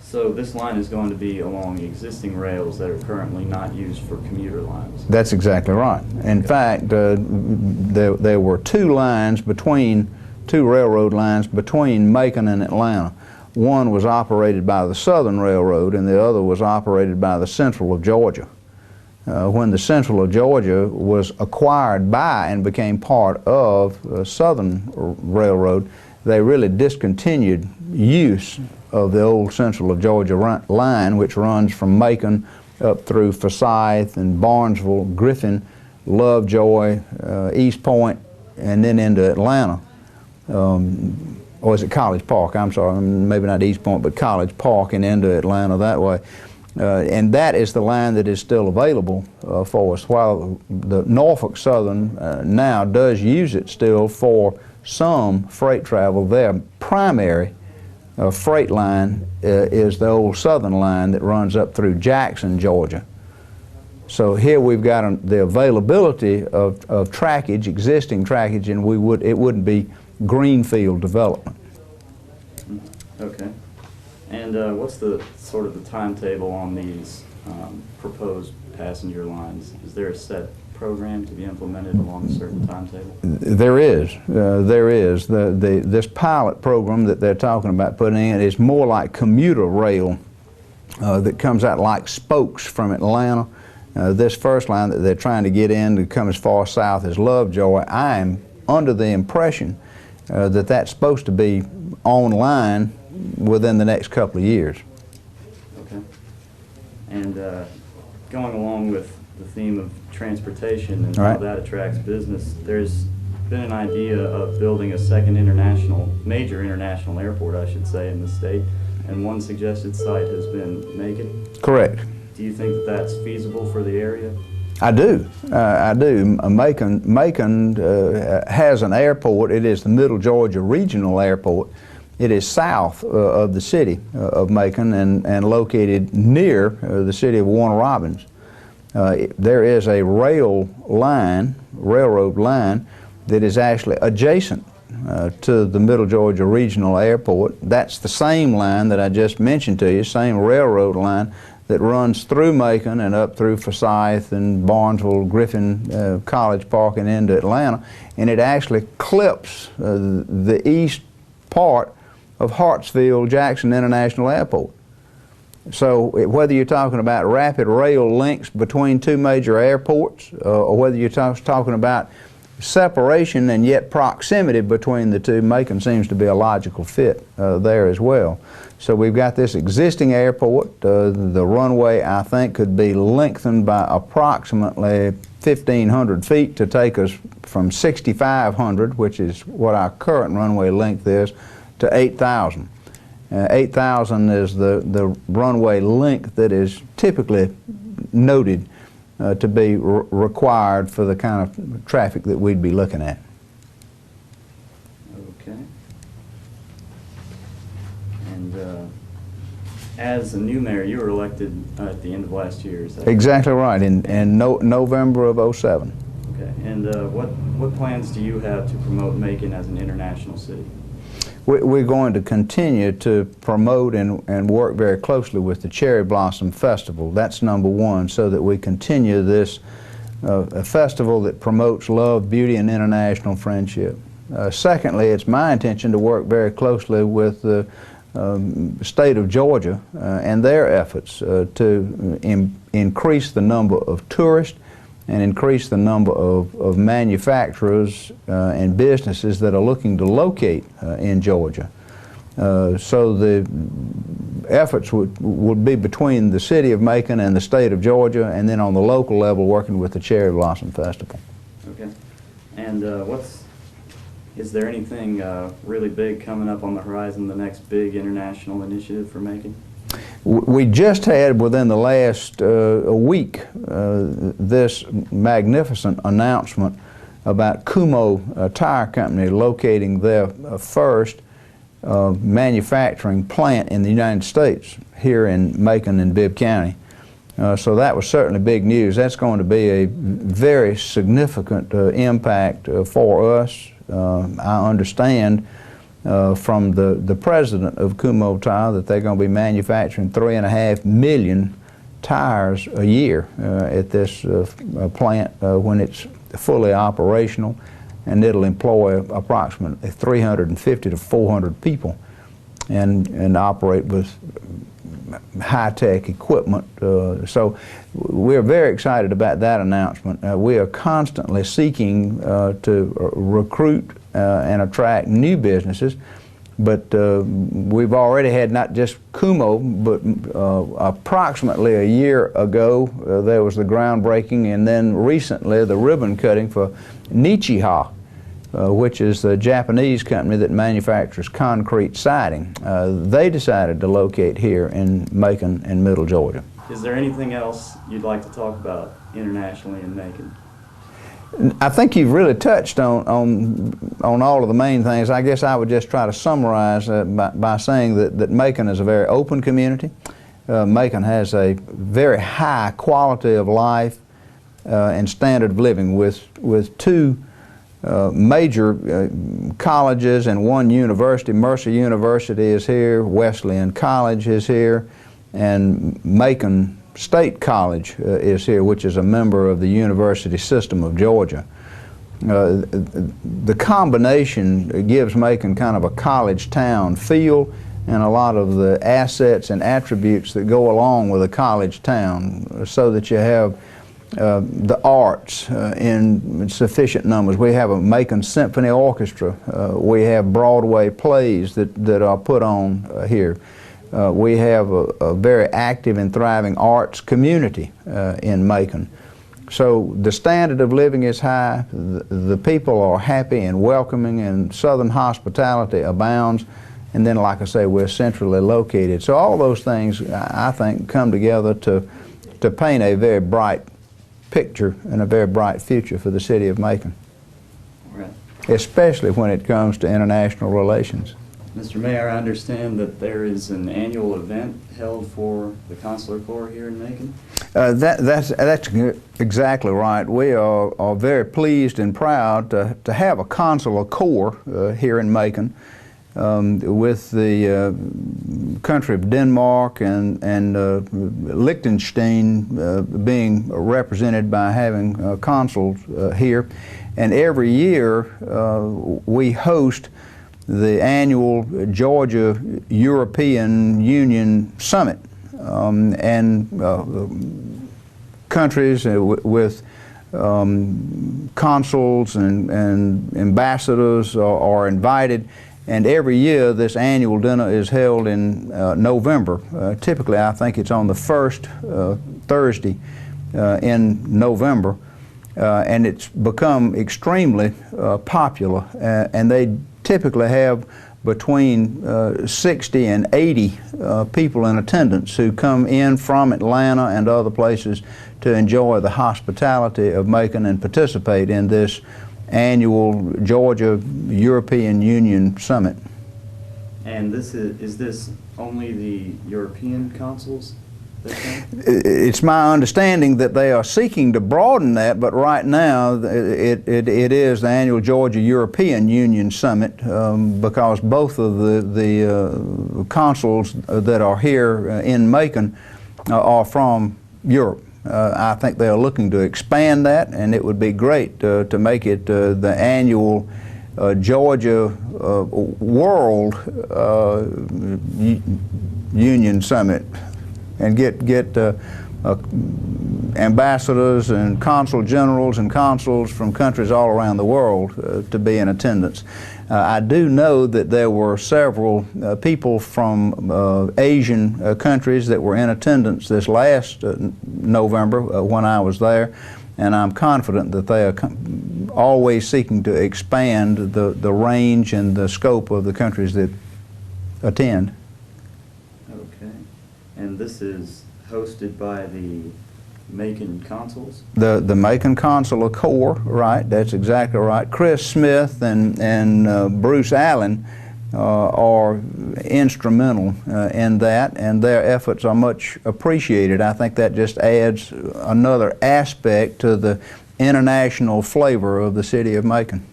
So this line is going to be along existing rails that are currently not used for commuter lines? That's exactly right. In fact, there were two railroad lines between Macon and Atlanta. One was operated by the Southern Railroad and the other was operated by the Central of Georgia. When the Central of Georgia was acquired by and became part of Southern Railroad, they really discontinued use of the old Central of Georgia line, which runs from Macon up through Forsyth and Barnesville, Griffin, Lovejoy, East Point, and then into Atlanta. Or is it College Park? I'm sorry, maybe not East Point, but College Park and into Atlanta that way. And that is the line that is still available for us, while the Norfolk Southern now does use it still for some freight travel. Their primary freight line is the old Southern line that runs up through Jackson, Georgia. So here we've got the availability of trackage, existing trackage, and it wouldn't be greenfield development. Okay. And what's the sort of the timetable on these proposed passenger lines? Is there a set program to be implemented along a certain timetable? There is. This pilot program that they're talking about putting in is more like commuter rail that comes out like spokes from Atlanta. This first line that they're trying to get in to come as far south as Lovejoy, I am under the impression that that's supposed to be online within the next couple of years. Okay. And going along with the theme of transportation and how that attracts business, there's been an idea of building a second major international airport, I should say, in the state, and one suggested site has been Macon. Correct. Do you think that that's feasible for the area? I do. I do. Macon has an airport. It is the Middle Georgia Regional Airport. It is south of the city of Macon and located near the city of Warner Robins. There is a railroad line that is actually adjacent to the Middle Georgia Regional Airport. That's the same line that I just mentioned to you, same railroad line that runs through Macon and up through Forsyth and Barnesville, Griffin, College Park, and into Atlanta. And it actually clips the east part of Hartsfield-Jackson International Airport. So whether you're talking about rapid rail links between two major airports or whether you're talking about separation and yet proximity between the two, Macon seems to be a logical fit there as well. So we've got this existing airport. The runway, I think, could be lengthened by approximately 1,500 feet to take us from 6,500, which is what our current runway length is, to 8,000. 8,000 is the runway length that is typically noted to be required for the kind of traffic that we'd be looking at. Okay. And as a new mayor, you were elected at the end of last year, is that exactly right, in November of '07. Okay. And what plans do you have to promote Macon as an international city? We're going to continue to promote and work very closely with the Cherry Blossom Festival. That's number one, so that we continue this a festival that promotes love, beauty, and international friendship. Secondly, it's my intention to work very closely with the state of Georgia and their efforts to increase the number of tourists and increase the number of manufacturers and businesses that are looking to locate in Georgia. So the efforts would be between the city of Macon and the state of Georgia, and then on the local level working with the Cherry Blossom Festival. Okay. And is there anything really big coming up on the horizon, the next big international initiative for Macon? We just had, within the last week, this magnificent announcement about Kumho Tire Company locating their first manufacturing plant in the United States here in Macon and Bibb County. So that was certainly big news. That's going to be a very significant impact for us. I understand from the president of Kumho Tire that they're going to be manufacturing 3.5 million tires a year at this plant when it's fully operational, and it'll employ approximately 350 to 400 people and operate with high-tech equipment. So we're very excited about that announcement. We are constantly seeking to recruit and attract new businesses, but we've already had not just Kumho, but approximately a year ago there was the groundbreaking, and then recently the ribbon cutting for Nichiha, which is the Japanese company that manufactures concrete siding. They decided to locate here in Macon and Middle Georgia. Is there anything else you'd like to talk about internationally in Macon? I think you've really touched on all of the main things. I guess I would just try to summarize by saying that Macon is a very open community. Macon has a very high quality of life and standard of living with two major colleges and one university. Mercer University is here, Wesleyan College is here, and Macon State College is here, which is a member of the university system of Georgia. The combination gives Macon kind of a college town feel, and a lot of the assets and attributes that go along with a college town, so that you have the arts in sufficient numbers. We have a Macon Symphony Orchestra. We have Broadway plays that are put on here. We have a very active and thriving arts community in Macon. So the standard of living is high, the people are happy and welcoming, and Southern hospitality abounds. And then, like I say, we're centrally located. So all those things, I think, come together to paint a very bright picture and a very bright future for the city of Macon, Right. especially when it comes to international relations. Mr. Mayor, I understand that there is an annual event held for the Consular Corps here in Macon? That's exactly right. We are very pleased and proud to have a Consular Corps here in Macon, with the country of Denmark and Liechtenstein being represented by having consuls here. And every year we host the annual Georgia European Union Summit, and countries with consuls and ambassadors are invited. And every year this annual dinner is held in November. Typically I think it's on the first Thursday in November. And it's become extremely popular. And they typically have between 60 and 80 people in attendance who come in from Atlanta and other places to enjoy the hospitality of Macon and participate in this annual Georgia European Union Summit. And this is this only the European consuls that come? It's my understanding that they are seeking to broaden that, but right now it is the annual Georgia European Union Summit, because both of the consuls that are here in Macon are from Europe. I think they are looking to expand that, and it would be great to make it the annual Georgia World Union Summit, and get ambassadors and consul generals and consuls from countries all around the world to be in attendance. I do know that there were several people from Asian countries that were in attendance this last November when I was there, and I'm confident that they are always seeking to expand the range and the scope of the countries that attend. Okay. And this is hosted by the Macon consuls? The Macon Consular Corps, right, that's exactly right. Chris Smith and Bruce Allen are instrumental in that, and their efforts are much appreciated. I think that just adds another aspect to the international flavor of the city of Macon.